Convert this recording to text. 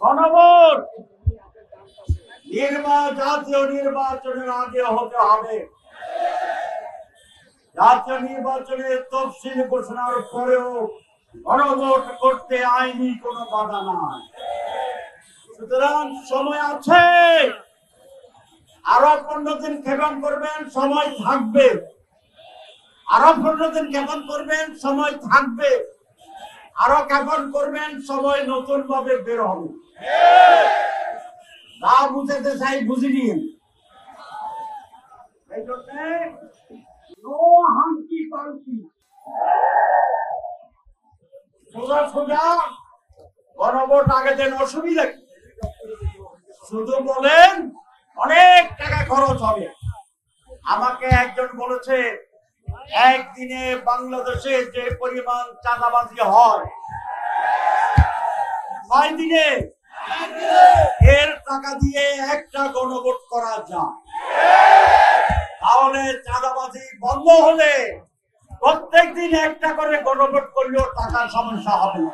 গণভোট জাতীয় নির্বাচনের আগে হতে হবে। জাতীয় নির্বাচনের তফসিল ঘোষণার পরেও গণভোট করতে আইনি কোনো বাধা নাই। সুতরাং সময় আছে, আরো 15 দিন ক্ষেপণ করবেন, সময় থাকবে। আরো 15 দিন ক্ষেপণ করবেন, সময় থাকবে। আরো ক্ষেপণ করবেন, সময় নতুন ভাবে বের হবে। যা বুঝাতে চাই বুঝে নিন। এই জন্য নো হাঙ্কি পাঙ্কি, সোজা সোজা গণভোট আগে দেন, অসুবিধা কি? শুধু বলেন অনেক টাকা খরচ হবে। আমাকে একজন বলেছে একদিনে বাংলাদেশে যে পরিমাণ চাঁদাবাজি হয়, 6 দিনে এর টাকা দিয়ে একটা গণভোট করা যায়। তাহলে চাঁদাবাজি বন্ধ হলে প্রত্যেক দিন একটা করে গণভোট করলেও টাকার সমস্যা হবে না।